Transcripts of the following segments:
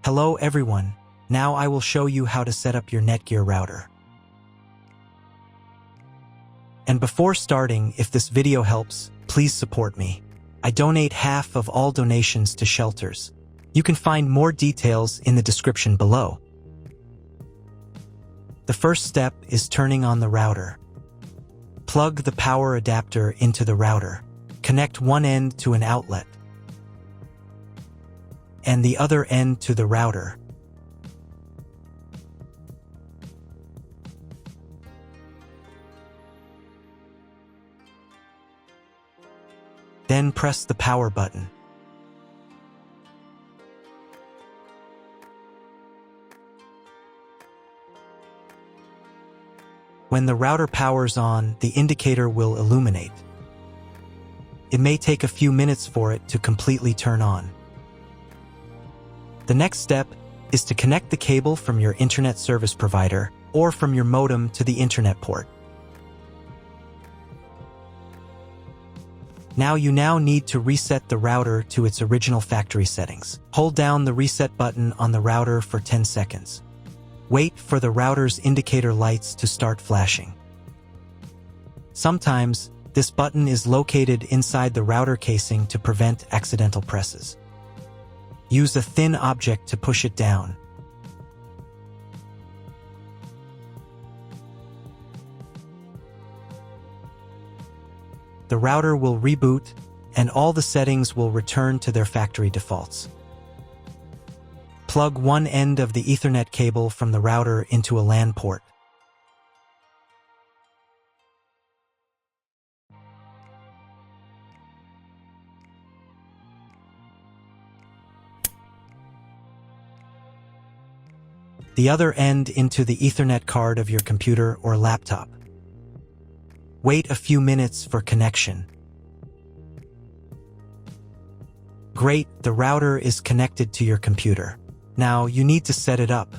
Hello everyone, now I will show you how to set up your NETGEAR router. And before starting, if this video helps, please support me. I donate half of all donations to shelters. You can find more details in the description below. The first step is turning on the router. Plug the power adapter into the router. Connect one end to an outlet and the other end to the router. Then press the power button. When the router powers on, the indicator will illuminate. It may take a few minutes for it to completely turn on. The next step is to connect the cable from your internet service provider or from your modem to the internet port. You now need to reset the router to its original factory settings. Hold down the reset button on the router for 10 seconds. Wait for the router's indicator lights to start flashing. Sometimes, this button is located inside the router casing to prevent accidental presses. Use a thin object to push it down. The router will reboot, and all the settings will return to their factory defaults. Plug one end of the Ethernet cable from the router into a LAN port. The other end into the Ethernet card of your computer or laptop. Wait a few minutes for connection. Great, the router is connected to your computer. Now you need to set it up.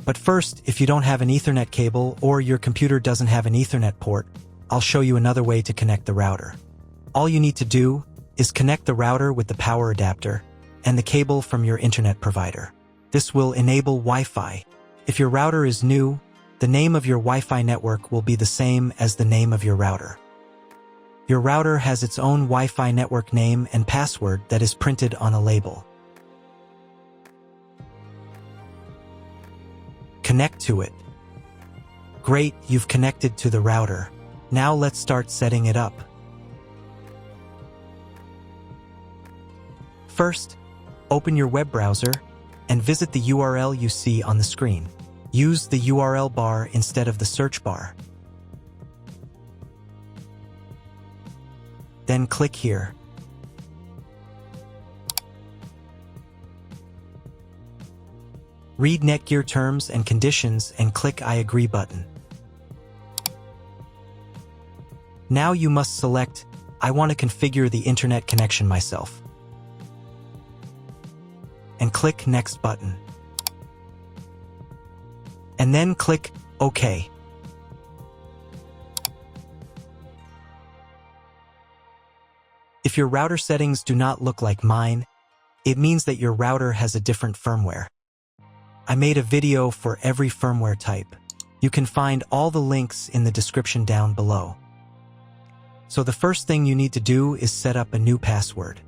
But first, if you don't have an Ethernet cable or your computer doesn't have an Ethernet port, I'll show you another way to connect the router. All you need to do is connect the router with the power adapter and the cable from your internet provider. This will enable Wi-Fi. If your router is new, the name of your Wi-Fi network will be the same as the name of your router. Your router has its own Wi-Fi network name and password that is printed on a label. Connect to it. Great, you've connected to the router. Now let's start setting it up. First, open your web browser and visit the URL you see on the screen. Use the URL bar instead of the search bar. Then click here. Read NETGEAR terms and conditions and click I agree button. Now you must select I want to configure the internet connection myself. And click Next button. And then click OK. If your router settings do not look like mine, it means that your router has a different firmware. I made a video for every firmware type. You can find all the links in the description down below. So the first thing you need to do is set up a new password.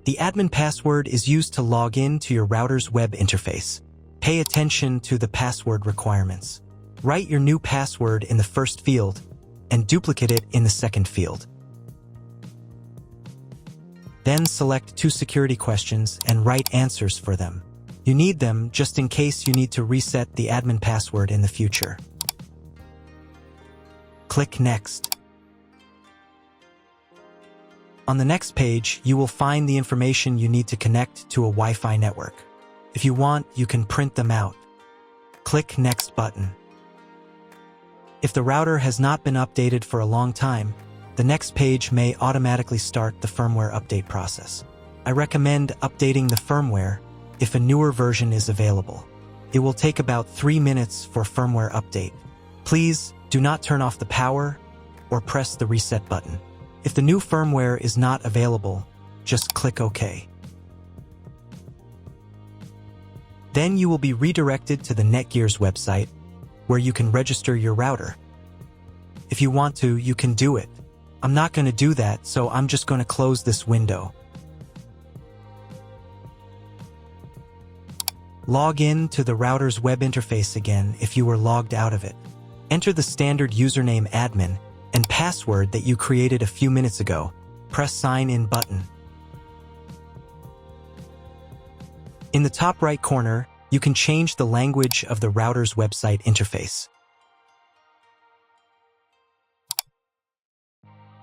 The admin password is used to log in to your router's web interface. Pay attention to the password requirements. Write your new password in the first field and duplicate it in the second field. Then select 2 security questions and write answers for them. You need them just in case you need to reset the admin password in the future. Click Next. On the next page, you will find the information you need to connect to a Wi-Fi network. If you want, you can print them out. Click Next button. If the router has not been updated for a long time, the next page may automatically start the firmware update process. I recommend updating the firmware if a newer version is available. It will take about 3 minutes for firmware update. Please do not turn off the power or press the reset button. If the new firmware is not available, just click OK. Then you will be redirected to the NETGEAR's website, where you can register your router. If you want to, you can do it. I'm not going to do that, so I'm just going to close this window. Log in to the router's web interface again if you were logged out of it. Enter the standard username admin and password that you created a few minutes ago. Press Sign In button. In the top right corner, you can change the language of the router's website interface.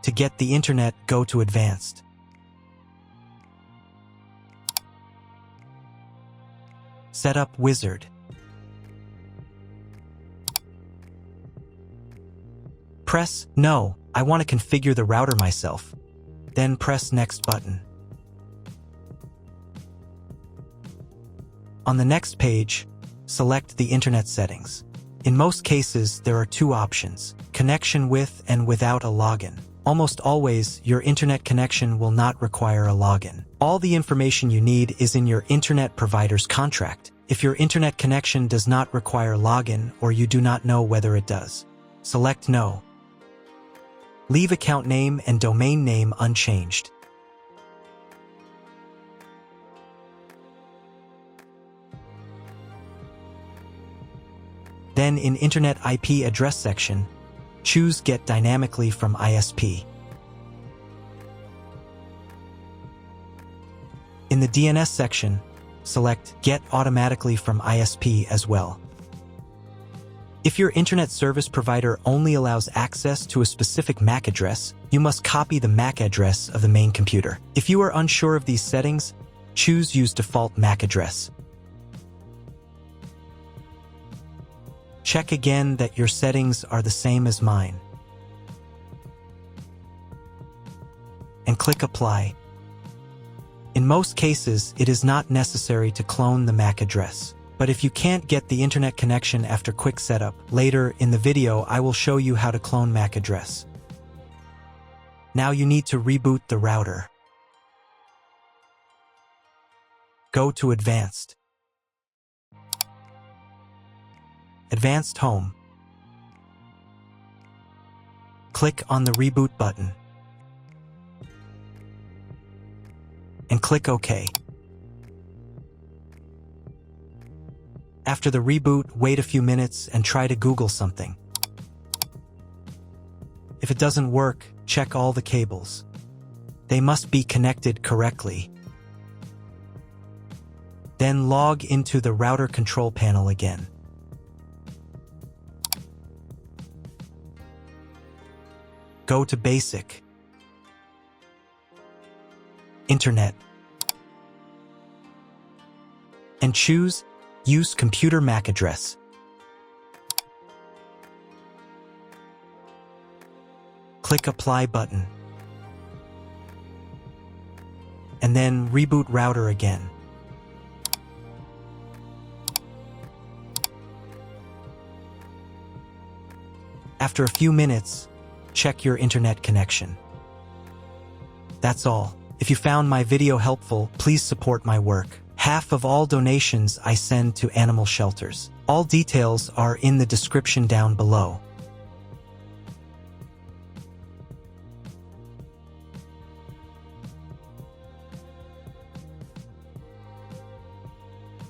To get the internet, go to Advanced. Setup Wizard. Press No, I want to configure the router myself. Then press Next button. On the next page, select the internet settings. In most cases, there are two options: connection with and without a login. Almost always, your internet connection will not require a login. All the information you need is in your internet provider's contract. If your internet connection does not require login or you do not know whether it does, select No. Leave account name and domain name unchanged. Then in Internet IP address section, choose Get Dynamically from ISP. In the DNS section, select Get Automatically from ISP as well. If your internet service provider only allows access to a specific MAC address, you must copy the MAC address of the main computer. If you are unsure of these settings, choose Use Default MAC Address. Check again that your settings are the same as mine. And click Apply. In most cases, it is not necessary to clone the MAC address. But if you can't get the internet connection after quick setup, later in the video I will show you how to clone MAC address. Now you need to reboot the router. Go to Advanced. Advanced Home. Click on the Reboot button. And click OK. After the reboot, wait a few minutes and try to Google something. If it doesn't work, check all the cables. They must be connected correctly. Then log into the router control panel again. Go to Basic, Internet, and choose Use Computer MAC Address. Click Apply button. And then reboot router again. After a few minutes, check your internet connection. That's all. If you found my video helpful, please support my work. Half of all donations I send to animal shelters. All details are in the description down below.